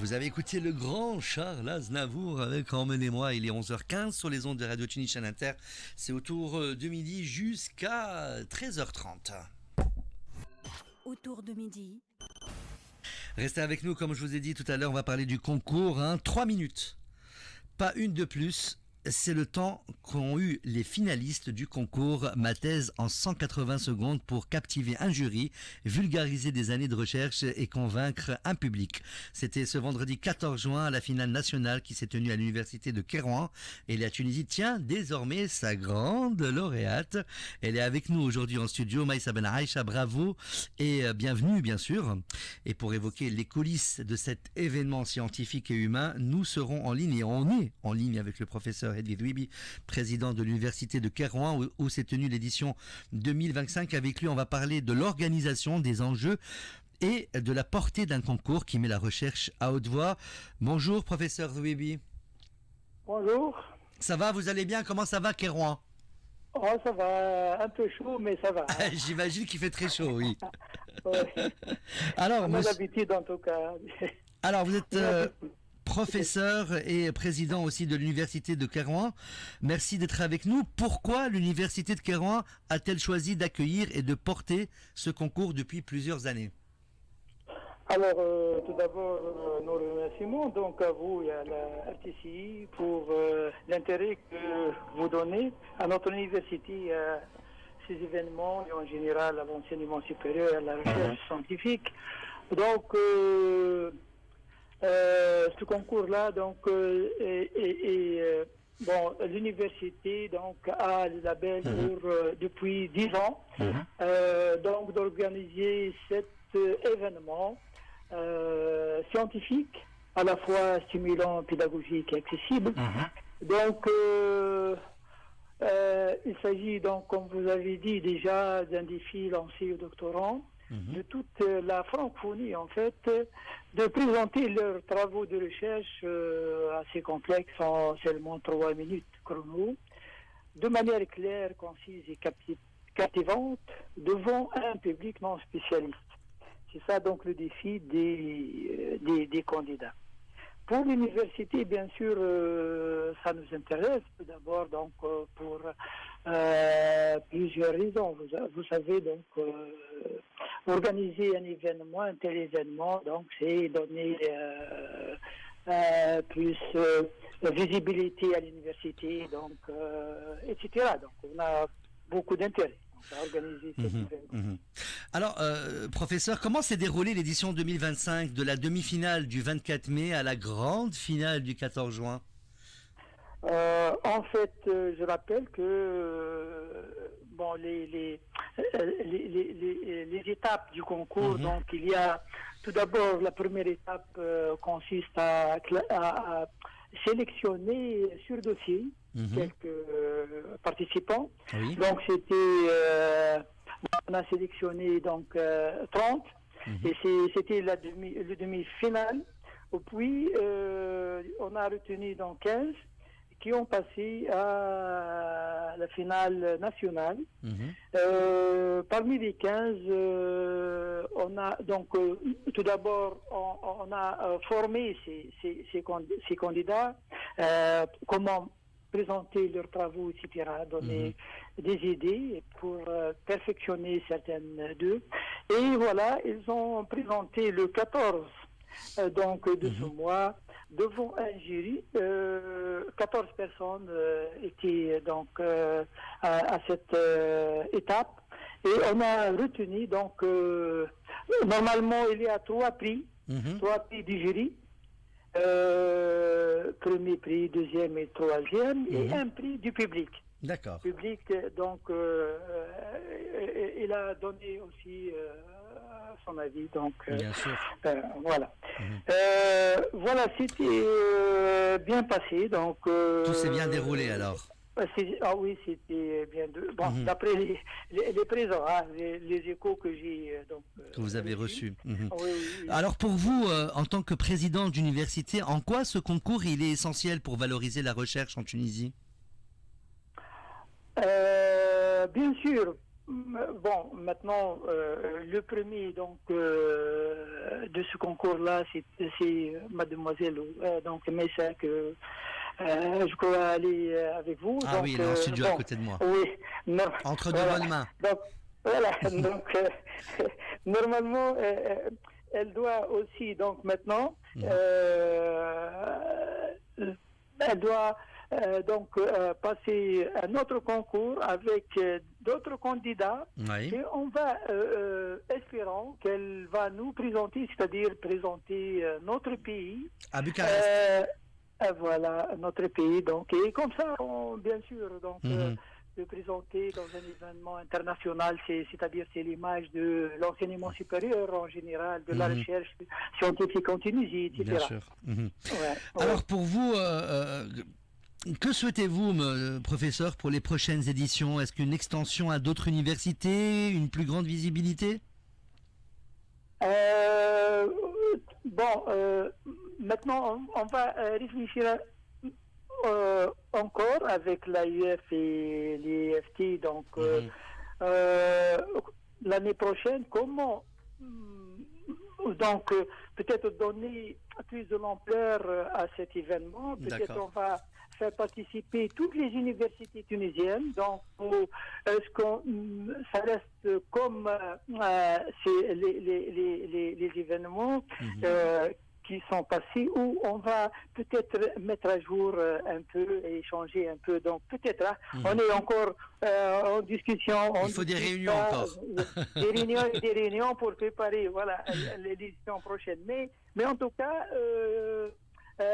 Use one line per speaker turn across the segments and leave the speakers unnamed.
Vous avez écouté le grand Charles Aznavour avec Emmenez-moi, il est 11h15 sur les ondes de Radio Tunis Chaîne Inter. C'est autour de midi jusqu'à 13h30.
Autour de midi.
Restez avec nous, comme je vous ai dit tout à l'heure, on va parler du concours. 3 minutes, pas une de plus. C'est le temps qu'ont eu les finalistes du concours Ma thèse en 180 secondes pour captiver un jury, vulgariser des années de recherche et convaincre un public. C'était ce vendredi 14 juin à la finale nationale qui s'est tenue à l'université de Kérouan. Et la Tunisie tient désormais sa grande lauréate. Elle est avec nous aujourd'hui en studio. Maïssa Ben Aïcha, bravo et bienvenue bien sûr. Et pour évoquer les coulisses de cet événement scientifique et humain, nous serons en ligne et on est en ligne avec le professeur Hedwig Louibi, président de l'université de Kérouan où s'est tenue l'édition 2025. Avec lui, on va parler de l'organisation, des enjeux et de la portée d'un concours qui met la recherche à haute voix. Bonjour professeur Louibi.
Bonjour.
Ça va, vous allez bien? Comment ça va Kérouan?
Oh, ça va, un peu chaud, mais ça va.
J'imagine qu'il fait très chaud, oui.
Ouais.
Alors,
on a l'habitude en tout cas.
Alors, vous êtes professeur et président aussi de l'université de Kérouan. Merci d'être avec nous. Pourquoi l'université de Kérouan a-t-elle choisi d'accueillir et de porter ce concours depuis plusieurs années?
Alors, tout d'abord, nos remerciements donc à vous et à la RTCI pour l'intérêt que vous donnez à notre université, à ces événements et en général à l'enseignement supérieur et à la recherche scientifique. Donc, ce concours-là, donc, bon, l'université donc a le label depuis 10 ans, donc d'organiser cet événement scientifique, à la fois stimulant, pédagogique et accessible. Donc, il s'agit donc, comme vous avez dit déjà, d'un défi lancé aux doctorants de toute la francophonie, en fait, de présenter leurs travaux de recherche assez complexes en seulement 3 minutes chrono, de manière claire, concise et captivante, devant un public non spécialiste. C'est ça donc le défi des candidats. Pour l'université, bien sûr, ça nous intéresse tout d'abord donc pour plusieurs raisons. Vous savez donc organiser un événement, un tel événement, donc c'est donner plus visibilité à l'université, donc etc. Donc on a beaucoup d'intérêt à organiser cet événement.
Alors, professeur, comment s'est déroulée l'édition 2025 de la demi-finale du 24 mai à la grande finale du 14 juin?
En fait, je rappelle que bon, les étapes du concours, donc il y a tout d'abord la première étape consiste à sélectionner sur dossier quelques participants.
Oui.
Donc c'était on a sélectionné donc 30 et c'était le demi-finale. Puis on a retenu donc 15 qui ont passé à la finale nationale. Parmi les 15, on a donc tout d'abord on a formé ces candidats, comment présenter leurs travaux, etc., donner des idées pour perfectionner certaines d'eux. Et voilà, ils ont présenté le 14 donc de ce mois devant un jury. 14 personnes étaient donc à cette étape et on a retenu donc normalement il y a 3 prix, 3 prix du jury. Premier prix, deuxième et troisième, et un prix du public.
D'accord.
Le public, donc, il a donné aussi son avis, donc,
bien sûr.
voilà. Voilà, c'était bien passé, donc...
Tout s'est bien déroulé alors?
Ah oui, c'était bien. D'après les présents, les échos que j'ai
que vous avez reçus.
Oui.
Alors pour vous, en tant que président d'université, en quoi ce concours il est essentiel pour valoriser la recherche en Tunisie?
Bien sûr, Bon, maintenant, le premier donc de ce concours-là, c'est Mademoiselle donc Messa que je crois aller avec vous.
Ah
Donc,
oui, elle est en studio à
bon,
côté de moi.
oui, non,
Entre deux
voilà.
bonnes mains.
Donc, voilà, donc normalement, elle doit aussi, donc maintenant, elle doit passer un autre concours avec d'autres candidats
Oui.
et on va, espérons qu'elle va nous présenter, c'est-à-dire présenter notre pays.
À Bucarest.
Voilà, notre pays. Donc, et comme ça, bien sûr, donc,
Mhm.
de présenter dans un événement international, c'est-à-dire c'est l'image de l'enseignement supérieur en général, de la recherche scientifique en Tunisie, etc.
Bien sûr. Mhm.
Ouais,
Alors pour vous, que souhaitez-vous, professeur, pour les prochaines éditions? Est-ce qu'une extension à d'autres universités, une plus grande visibilité?
Bon, maintenant, on va réfléchir encore avec l'AUF et l'EFT, donc l'année prochaine, comment donc peut-être donner plus de l'ampleur à cet événement. Peut-être on va faire participer toutes les universités tunisiennes. Donc, est-ce qu'on ça reste comme c'est les événements qui sont passés, ou on va peut-être mettre à jour un peu et changer un peu. Donc peut-être on est encore en discussion.
Il faut des réunions encore.
Des réunions pour préparer voilà l'édition prochaine. Mais en tout cas,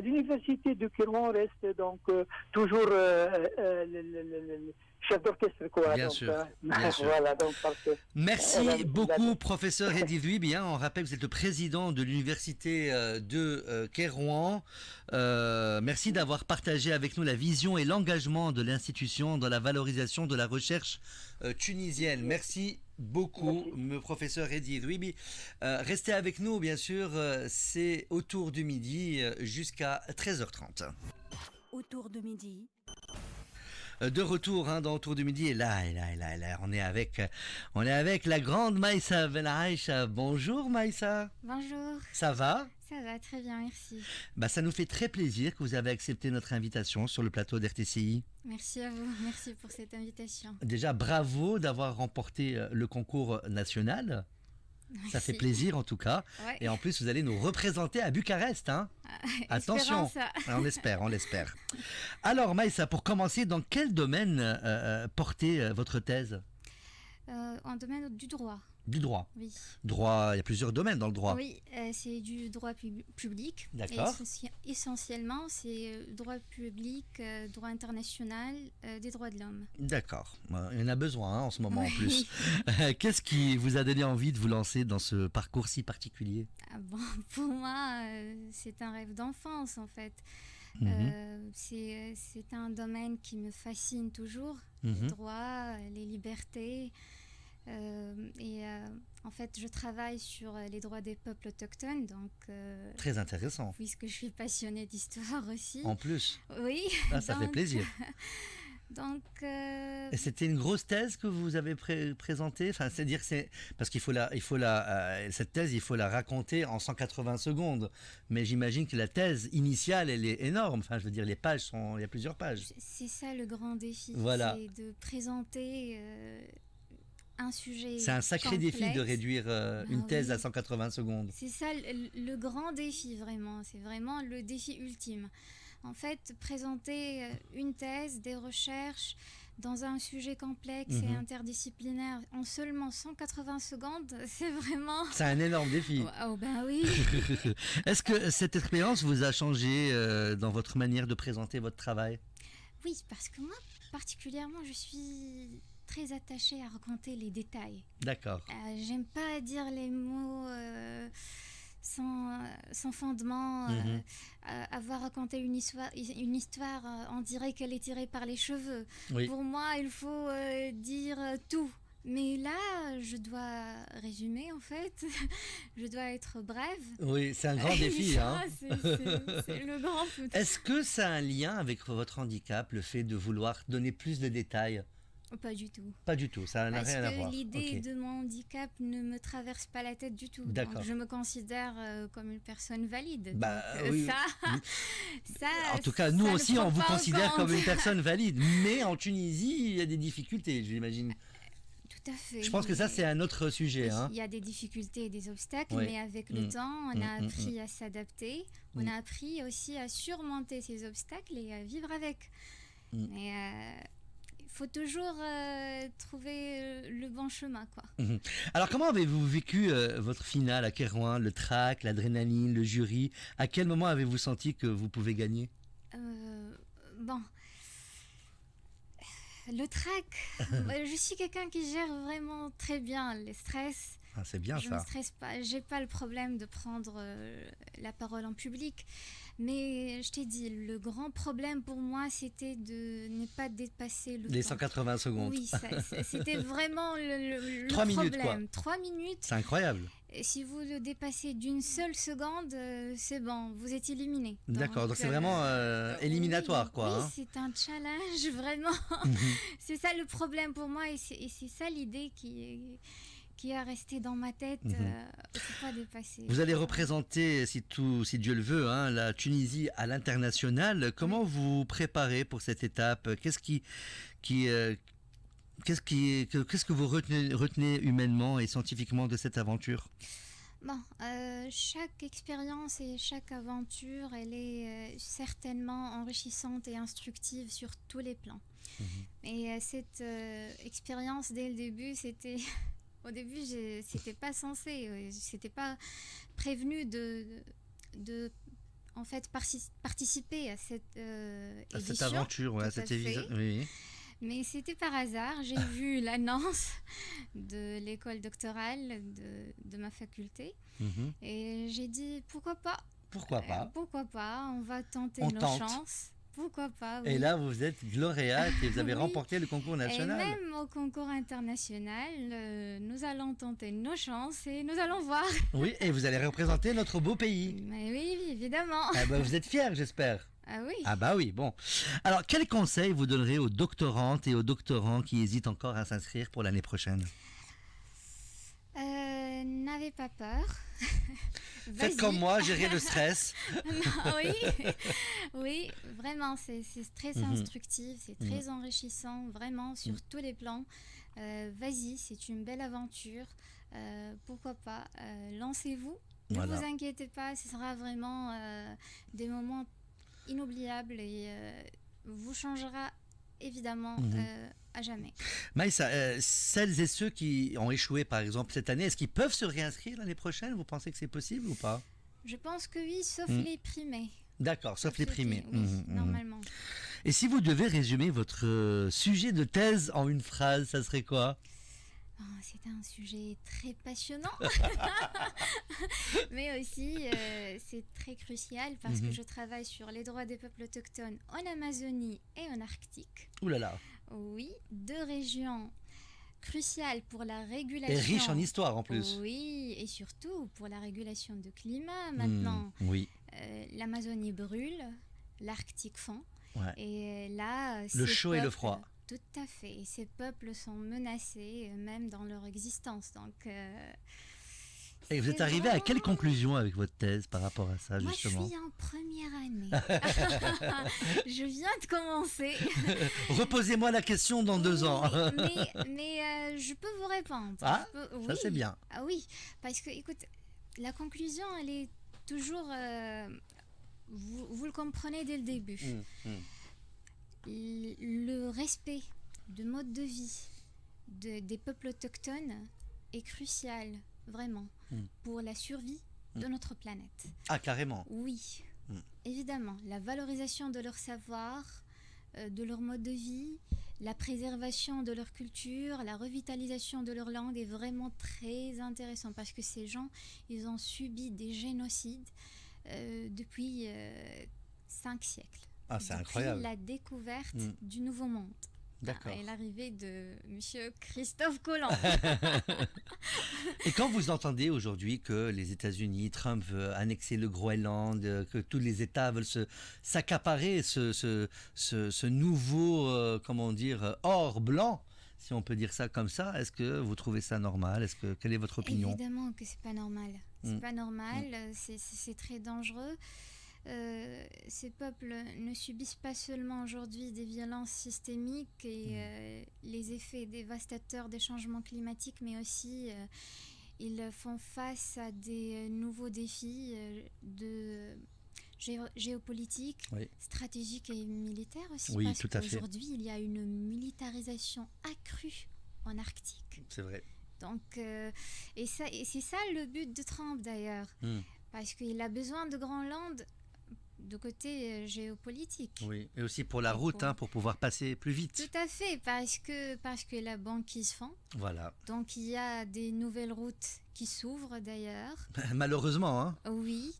l'université de Kérouan reste donc toujours le chef d'orchestre, quoi.
Bien
donc,
sûr. Bien sûr.
Voilà, donc,
merci beaucoup, professeur Hedi Louibi. On rappelle que vous êtes le président de l'université de Kérouan. Merci d'avoir partagé avec nous la vision et l'engagement de l'institution dans la valorisation de la recherche tunisienne. Merci beaucoup, professeur Hedi Louibi. Restez avec nous, bien sûr. C'est autour du midi jusqu'à 13h30.
Autour de midi.
De retour dans Autour du Midi, et là, on est avec la grande Maïssa Benaïcha. Bonjour Maïssa.
Bonjour.
Ça va?
Ça va, très bien, merci.
Ça nous fait très plaisir que vous avez accepté notre invitation sur le plateau d'RTCI.
Merci à vous, merci pour cette invitation.
Déjà, bravo d'avoir remporté le concours national.
Merci.
Ça fait plaisir en tout cas.
Ouais.
Et en plus, vous allez nous représenter à Bucarest. Attention,
ça.
on l'espère. Alors Maïssa, pour commencer, dans quel domaine portez votre thèse?
En domaine du droit.
Du droit.
Oui.
Droit, il y a plusieurs domaines dans le droit.
Oui, c'est du droit public.
D'accord.
Et essentiellement, c'est droit public, droit international, des droits de l'homme.
D'accord. Il y en a besoin en ce moment en plus. Qu'est-ce qui vous a donné envie de vous lancer dans ce parcours si particulier?
Pour moi, c'est un rêve d'enfance en fait. C'est un domaine qui me fascine toujours. Le droit, les libertés. En fait, je travaille sur les droits des peuples autochtones, donc
très intéressant.
Puisque je suis passionnée d'histoire aussi.
En plus.
Oui.
Ça fait plaisir.
Donc.
Et c'était une grosse thèse que vous avez présentée. Enfin, c'est-à-dire, parce qu'il faut cette thèse, il faut la raconter en 180 secondes. Mais j'imagine que la thèse initiale, elle est énorme. Enfin, je veux dire, il y a plusieurs pages.
C'est ça le grand défi.
Voilà.
C'est de présenter. Un sujet
c'est un sacré
complexe.
Défi de réduire une thèse à 180 secondes.
C'est ça le grand défi, vraiment. C'est vraiment le défi ultime. En fait, présenter une thèse, des recherches dans un sujet complexe et interdisciplinaire en seulement 180 secondes, c'est vraiment...
C'est un énorme défi.
Oh ben oui.
Est-ce que cette expérience vous a changé dans votre manière de présenter votre travail?
Oui, parce que moi, particulièrement, je suis très attachée à raconter les détails.
D'accord.
J'aime pas dire les mots sans fondement. Avoir raconté une histoire, on dirait qu'elle est tirée par les cheveux.
Oui.
Pour moi, il faut dire tout. Mais là, je dois résumer en fait. Je dois être brève.
Oui, c'est un grand défi.
C'est le grand.
Est-ce que ça a un lien avec votre handicap, le fait de vouloir donner plus de détails?
Pas du tout.
Pas du tout, ça n'a
Parce
rien à
que
voir.
l'idée
Ok.
de mon handicap ne me traverse pas la tête du tout.
D'accord.
Donc je me considère comme une personne valide.
Bah,
Donc,
oui,
ça,
oui.
ça,
En tout cas, nous
ça ne
aussi,
prend
on vous
pas en
considère
compte.
comme une personne valide. Mais en Tunisie, il y a des difficultés, j'imagine.
Tout à fait.
Je pense que ça,
mais-
c'est un autre sujet.
Oui,
Hein.
il y a des difficultés et des obstacles,
Oui.
mais avec le temps, on a appris à s'adapter. On
Mm.
a appris aussi à surmonter ces obstacles et à vivre avec.
Mm.
Mais il faut toujours trouver le bon chemin, quoi.
Alors, comment avez-vous vécu votre finale à Kérouan, le trac, l'adrénaline, le jury? À quel moment avez-vous senti que vous pouvez gagner?
Bon. Le trac, je suis quelqu'un qui gère vraiment très bien le stress.
Ah, c'est bien
Je ne
ça.
me stresse pas, j'ai pas le problème de prendre la parole en public. Mais je t'ai dit, le grand problème pour moi, c'était de ne pas dépasser le
Les
temps.
180 secondes.
Oui, c'était vraiment le
3 minutes,
problème.
quoi.
3 minutes.
C'est incroyable.
Et si vous le dépassez d'une seule seconde, c'est bon, vous êtes éliminé.
D'accord, donc c'est vraiment éliminatoire,
oui,
quoi.
Oui,
Hein.
c'est un challenge, vraiment. C'est ça le problème pour moi et c'est ça l'idée qui est restée dans ma tête. Il ne faut pas dépasser.
Vous allez représenter, si Dieu le veut, hein, la Tunisie à l'international. Comment vous préparez pour cette étape? Qu'est-ce que vous retenez humainement et scientifiquement de cette aventure?
Bon, chaque expérience et chaque aventure, elle est certainement enrichissante et instructive sur tous les plans. Et cette expérience, dès le début, c'était... Au début, c'était pas censé, c'était pas prévenu de en fait, participer à cette
À
édition.
cette aventure, ouais, à
tout
cette
à fait.
évidence. Oui.
Mais c'était par hasard. J'ai vu l'annonce de l'école doctorale de ma faculté
Mhm.
et j'ai dit pourquoi pas.
Pourquoi pas?
Pourquoi pas, on va tenter
On
nos
tente.
chances. Pourquoi pas,
Et
oui.
là, vous êtes lauréate et vous avez
Oui.
remporté le concours
Et
national.
même au concours international, nous allons tenter nos chances et nous allons voir.
Oui, et vous allez représenter notre beau pays.
Mais oui, évidemment.
Ah bah, vous êtes fiers, j'espère.
Ah oui.
Ah bah oui, bon. Alors, quels conseils vous donnerez aux doctorantes et aux doctorants qui hésitent encore à s'inscrire pour l'année prochaine?
N'avez pas peur.
Faites
Vas-y.
comme moi, gérez le stress.
Non, oui, oui, vraiment, c'est très
Mhm.
instructif, c'est très enrichissant, vraiment, sur tous les plans. Vas-y, c'est une belle aventure. Pourquoi pas, lancez-vous. Ne
Voilà.
vous inquiétez pas, ce sera vraiment des moments inoubliables et vous changera évidemment à jamais.
Maïssa, celles et ceux qui ont échoué, par exemple, cette année, est-ce qu'ils peuvent se réinscrire l'année prochaine? Vous pensez que c'est possible ou pas?
Je pense que oui, sauf les primés.
D'accord, sauf les primés.
Oui,
Mhm, mhm.
normalement.
Et si vous devez résumer votre sujet de thèse en une phrase, ça serait quoi?
Oh, c'est un sujet très passionnant, mais aussi c'est très crucial parce que je travaille sur les droits des peuples autochtones en Amazonie et en Arctique.
Ouh là là.
Oui, deux régions cruciales pour la
Et
régulation.
riche en histoire en plus.
Oui, et surtout pour la régulation du climat. Maintenant,
Oui.
l'Amazonie brûle, l'Arctique fond.
Ouais.
Et là,
Le
ces
chaud et le
peuples-
froid.
Tout à fait. Et ces peuples sont menacés, même dans leur existence. Donc,
Et vous êtes
c'est
arrivé à quelle
vraiment-
conclusion avec votre thèse par rapport à ça,
Moi, je
justement?
suis en première année. Je viens de commencer.
Reposez-moi la question dans 2 ans.
Mais je peux vous répondre.
Ah,
Je peux-
Ça,
oui.
c'est bien.
Ah oui, parce que, écoute, la conclusion, elle est toujours... vous le comprenez dès le début. Le respect de mode de vie des peuples autochtones est crucial, vraiment, pour la survie de notre planète.
Ah, carrément.
Oui, évidemment, la valorisation de leur savoir, de leur mode de vie, la préservation de leur culture, la revitalisation de leur langue est vraiment très intéressant parce que ces gens, ils ont subi des génocides depuis 5 siècles.
Ah, c'est
Depuis
incroyable.
la découverte du Nouveau Monde.
D'accord.
Et l'arrivée de monsieur Christophe Colomb.
Et quand vous entendez aujourd'hui que les États-Unis, Trump veut annexer le Groenland, que tous les États veulent s'accaparer ce nouveau, comment dire, or blanc, si on peut dire ça comme ça. Est-ce que vous trouvez ça normal? Quelle est votre opinion?
Évidemment que c'est pas normal. C'est pas normal, c'est très dangereux. Ces peuples ne subissent pas seulement aujourd'hui des violences systémiques et les effets dévastateurs des changements climatiques, mais aussi ils font face à des nouveaux défis géopolitiques, stratégiques et militaires aussi.
Oui,
parce
tout à fait.
qu'aujourd'hui, il y a une militarisation accrue en Arctique.
C'est vrai.
Donc, et c'est ça le but de Trump d'ailleurs, parce qu'il a besoin de Groenland de côté géopolitique.
Oui, et aussi pour la route, pour pouvoir passer plus vite.
Tout à fait, parce que la banquise fond.
Voilà.
Donc il y a des nouvelles routes qui s'ouvrent d'ailleurs.
Malheureusement, hein.
Oui,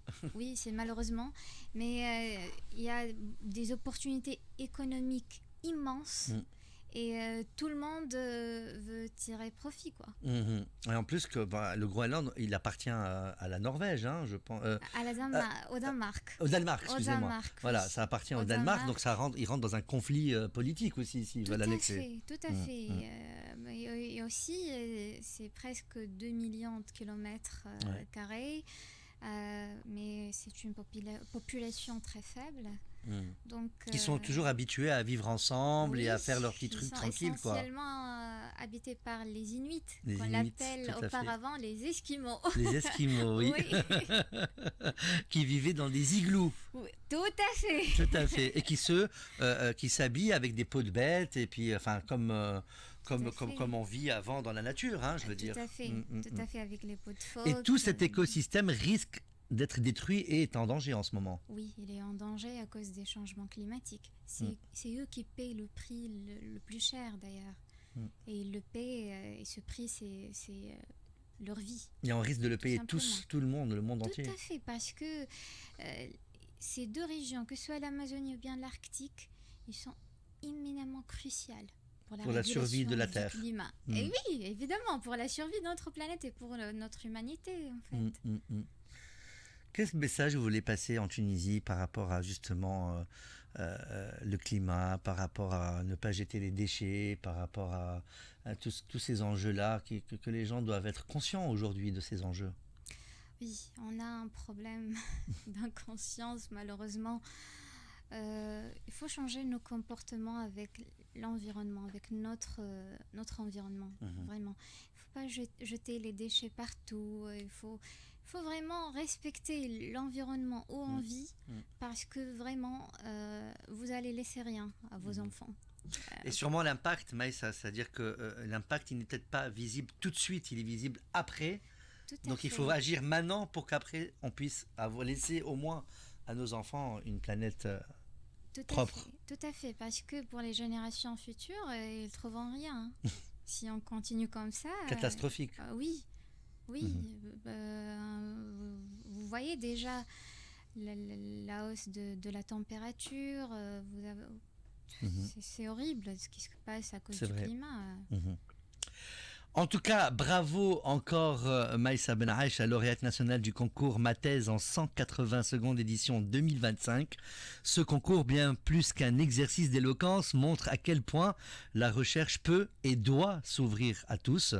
c'est malheureusement. Mais il y a des opportunités économiques immenses. Et tout le monde veut tirer profit, quoi.
Et en plus que le Groenland, il appartient à la Norvège, hein, je pense.
Au Danemark.
Au Danemark, excusez-moi.
Danemark,
voilà,
oui.
ça appartient au
Danemark.
Danemark, donc il rentre dans un conflit politique aussi, s'ils veulent annexer.
Tout à fait. Et aussi, c'est presque 2 millions de kilomètres carrés, mais c'est une population très faible. Donc,
Qui sont toujours habitués à vivre ensemble et à faire leurs petits trucs tranquilles, quoi.
Essentiellement habités par les Inuits, qu'on
Inuits,
appelle auparavant les Esquimaux.
Les Esquimaux, oui. Qui vivaient dans des igloos.
Oui, tout à fait.
Tout à fait. Et qui s'habillent avec des peaux de bêtes et puis, comme on vit avant dans la nature, hein, je veux dire.
Tout à fait. Tout à fait, avec les peaux de phoque.
Et tout cet écosystème risque d'être détruit et est en danger en ce moment.
Oui, il est en danger à cause des changements climatiques. C'est eux qui paient le prix le plus cher d'ailleurs. Et ils le paient, et ce prix, c'est leur vie.
Et on risque de le payer tous, tout le monde entier.
Tout à fait, parce que ces deux régions, que ce soit l'Amazonie ou bien l'Arctique, ils sont éminemment cruciales pour la survie de la Terre. Climat. Et oui, évidemment, pour la survie de notre planète et pour notre humanité, en fait.
Quel message vous voulez passer en Tunisie par rapport à justement le climat, par rapport à ne pas jeter les déchets, par rapport à tous ces enjeux-là, que les gens doivent être conscients aujourd'hui de ces enjeux?
Oui, on a un problème d'inconscience malheureusement. Il faut changer nos comportements avec l'environnement, avec notre environnement, vraiment. Il ne faut pas jeter les déchets partout, il faut vraiment respecter l'environnement où on vit, parce que vraiment, vous allez laisser rien à vos enfants.
Et sûrement l'impact, Maïssa, c'est-à-dire que l'impact, il n'est peut-être pas visible tout de suite, il est visible après. Donc il faut agir maintenant pour qu'après, on puisse laisser au moins à nos enfants une planète propre.
Tout à fait, parce que pour les générations futures, ils ne trouveront rien. Si on continue comme ça...
Catastrophique.
Oui. Vous voyez déjà la hausse de la température. C'est horrible ce qui se passe à cause du climat.
En tout cas, bravo encore Maïssa Ben Aïcha, lauréate nationale du concours Ma thèse en 180 secondes édition 2025. Ce concours, bien plus qu'un exercice d'éloquence, montre à quel point la recherche peut et doit s'ouvrir à tous.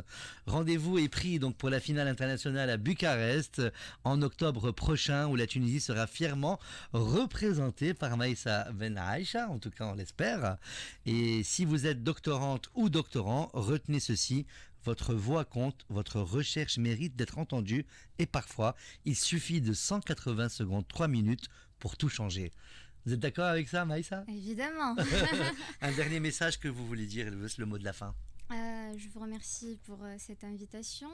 Rendez-vous est pris donc pour la finale internationale à Bucarest en octobre prochain, où la Tunisie sera fièrement représentée par Maïssa Ben Aïcha, en tout cas on l'espère. Et si vous êtes doctorante ou doctorant, retenez ceci: votre voix compte, votre recherche mérite d'être entendue et parfois, il suffit de 180 secondes, 3 minutes pour tout changer. Vous êtes d'accord avec ça, Maïssa?
Évidemment.
Un dernier message que vous voulez dire, le mot de la fin.
Je vous remercie pour cette invitation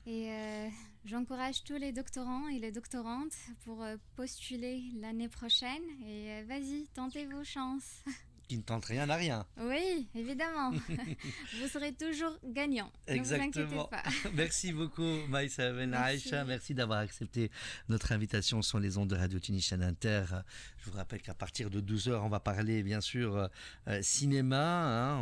et j'encourage tous les doctorants et les doctorantes pour postuler l'année prochaine et vas-y, tentez vos chances.
Qui ne tente rien à rien.
Oui, évidemment. Vous serez toujours gagnant.
Exactement.
Ne vous inquiétez pas.
Merci beaucoup, Maïssa Ben Aïcha. Merci d'avoir accepté notre invitation sur les ondes de Radio Tunis Inter. Je vous rappelle qu'à partir de 12h, on va parler, bien sûr, cinéma.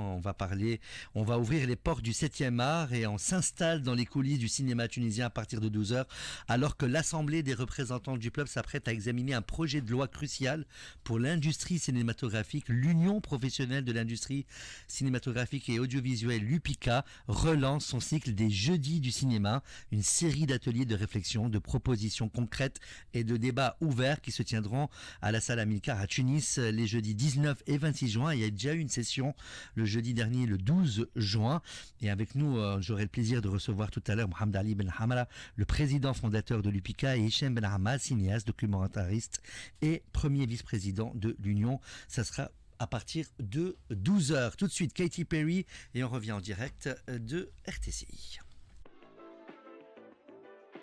On va ouvrir les portes du 7e art et on s'installe dans les coulisses du cinéma tunisien à partir de 12h, alors que l'Assemblée des représentants du peuple s'apprête à examiner un projet de loi crucial pour l'industrie cinématographique, l'Union l'Union professionnelle de l'industrie cinématographique et audiovisuelle, l'UPICA, relance son cycle des Jeudis du cinéma, une série d'ateliers de réflexion, de propositions concrètes et de débats ouverts qui se tiendront à la salle Amilcar à Tunis les jeudis 19 et 26 juin. Il y a déjà eu une session le jeudi dernier, le 12 juin. Et avec nous, j'aurai le plaisir de recevoir tout à l'heure Mohamed Ali Ben Hamala, le président fondateur de l'UPICA, et Hichem Ben Hamad, cinéaste, documentariste et premier vice-président de l'Union. Ça sera à partir de 12h. Tout de suite, Katy Perry, et on revient en direct de RTCI.